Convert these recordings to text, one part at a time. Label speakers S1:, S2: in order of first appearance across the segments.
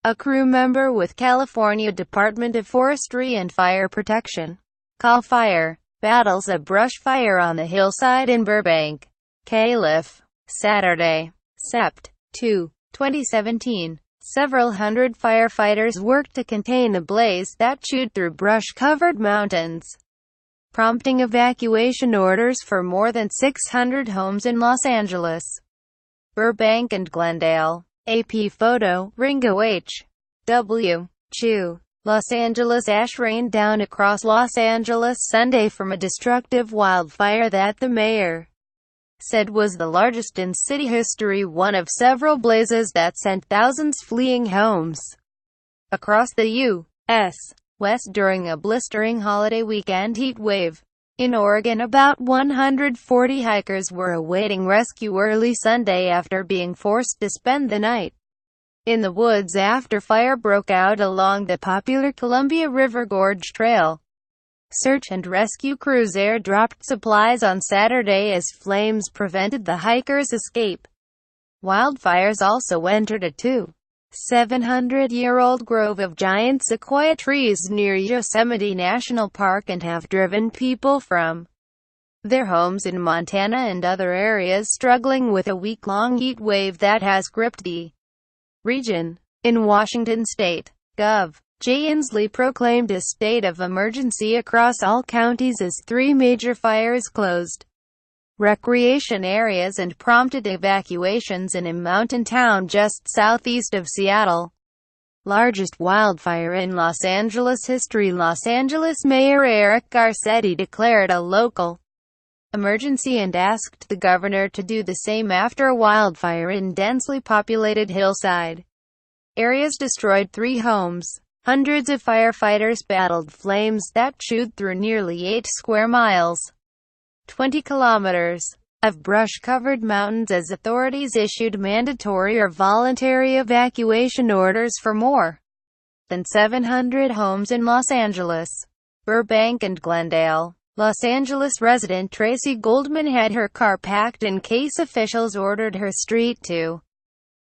S1: a crew member with California Department of Forestry and Fire Protection, Calif, battles a brush fire on the hillside in Burbank, Calif, Saturday, Sept. 2, 2017. Several hundred firefighters worked to contain a blaze that chewed through brush-covered mountains, prompting evacuation orders for more than 600 homes in Los Angeles, Burbank and Glendale. AP photo, Ringo H. W. Chew. Los Angeles. Ash rained down across Los Angeles Sunday from a destructive wildfire that the mayor said was the largest in city history, one of several blazes that sent thousands fleeing homes across the U.S. West during a blistering holiday weekend heat wave. In Oregon, about 140 hikers were awaiting rescue early Sunday after being forced to spend the night in the woods after fire broke out along the popular Columbia River Gorge Trail. Search and rescue crews airdropped supplies on Saturday as flames prevented the hikers' escape. Wildfires also entered a 700-year-old grove of giant sequoia trees near Yosemite National Park and have driven people from their homes in Montana and other areas struggling with a week-long heat wave that has gripped the region. In Washington state, Gov. Jay Inslee proclaimed a state of emergency across all counties as 3 major fires closed recreation areas and prompted evacuations in a mountain town just southeast of Seattle. Largest wildfire in Los Angeles history. Los Angeles Mayor Eric Garcetti declared a local emergency and asked the governor to do the same after a wildfire in densely populated hillside areas destroyed 3 homes. Hundreds of firefighters battled flames that chewed through nearly 8 square miles, 20 kilometers, of brush-covered mountains as authorities issued mandatory or voluntary evacuation orders for more than 700 homes in Los Angeles, Burbank and Glendale. Los Angeles resident Tracy Goldman had her car packed in case officials ordered her street to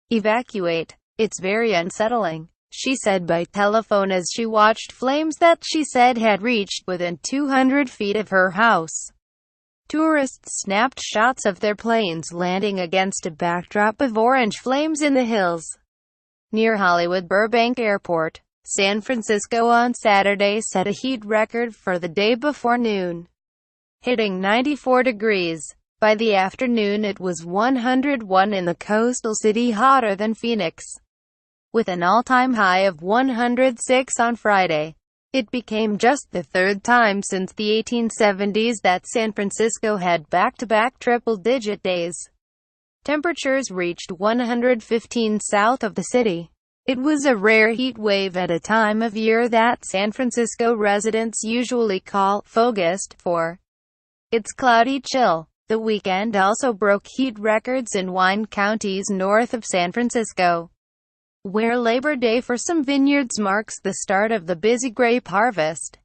S1: evacuate. "It's very unsettling," she said by telephone as she watched flames that she said had reached within 200 feet of her house. Tourists snapped shots of their planes landing against a backdrop of orange flames in the hills near Hollywood Burbank Airport. San Francisco on Saturday set a heat record for the day before noon, hitting 94 degrees. By the afternoon it was 101 in the coastal city, hotter than Phoenix, with an all-time high of 106 on Friday. It became just the 3rd time since the 1870s that San Francisco had back-to-back triple-digit days. Temperatures reached 115 south of the city. It was a rare heat wave at a time of year that San Francisco residents usually call Fogust for its cloudy chill. The weekend also broke heat records in wine counties north of San Francisco, where Labor Day for some vineyards marks the start of the busy grape harvest.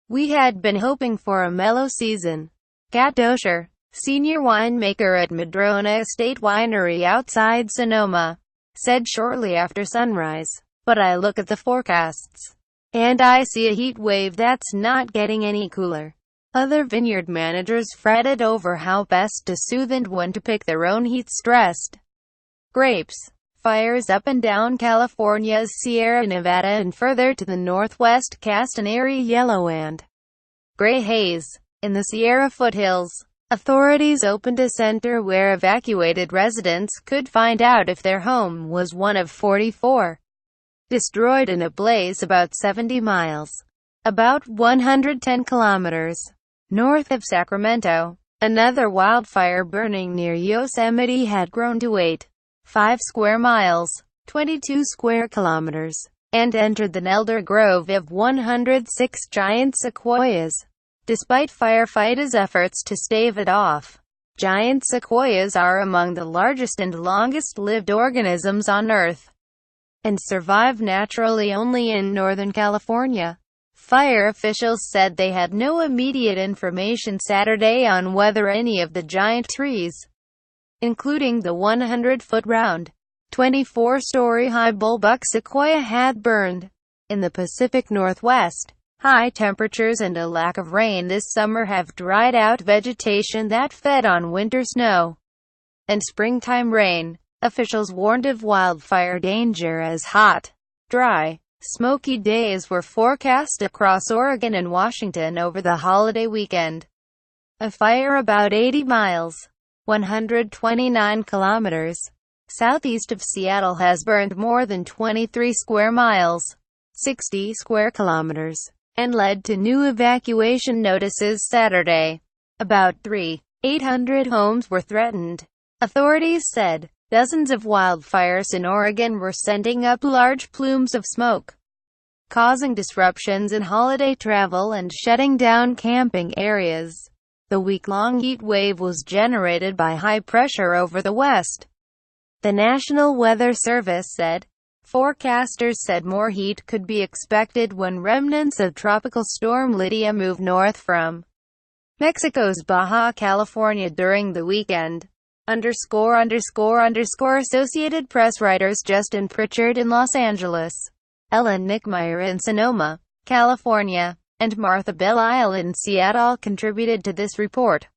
S1: "We had been hoping for a mellow season," Kat Dosher, senior winemaker at Madrona Estate Winery outside Sonoma, said shortly after sunrise. "But I look at the forecasts, and I see a heat wave that's not getting any cooler." Other vineyard managers fretted over how best to soothe and when to pick their own heat-stressed grapes. Fires up and down California's Sierra Nevada and further to the northwest cast an eerie yellow and gray haze. In the Sierra foothills, authorities opened a center where evacuated residents could find out if their home was one of 44 destroyed in a blaze about 70 miles, about 110 kilometers, north of Sacramento. Another wildfire burning near Yosemite had grown to 5 square miles, 22 square kilometers, and entered the elder grove of 106 giant sequoias. Despite firefighters' efforts to stave it off, giant sequoias are among the largest and longest-lived organisms on Earth, and survive naturally only in Northern California. Fire officials said they had no immediate information Saturday on whether any of the giant trees, including the 100-foot round 24-story-high bulbuck sequoia had burned. In the Pacific Northwest, high temperatures and a lack of rain this summer have dried out vegetation that fed on winter snow and springtime rain. Officials warned of wildfire danger as hot, dry, smoky days were forecast across Oregon and Washington over the holiday weekend. A fire about 80 miles, 129 kilometers, southeast of Seattle has burned more than 23 square miles, 60 square kilometers, and led to new evacuation notices Saturday. About 3,800 homes were threatened, authorities said. Dozens of wildfires in Oregon were sending up large plumes of smoke, causing disruptions in holiday travel and shutting down camping areas. The week-long heat wave was generated by high pressure over the west, the National Weather Service said. Forecasters said more heat could be expected when remnants of Tropical Storm Lydia move north from Mexico's Baja California during the weekend. Associated Press writers Justin Pritchard in Los Angeles, Ellen Nickmeyer in Sonoma, California, and Martha Belisle in Seattle contributed to this report.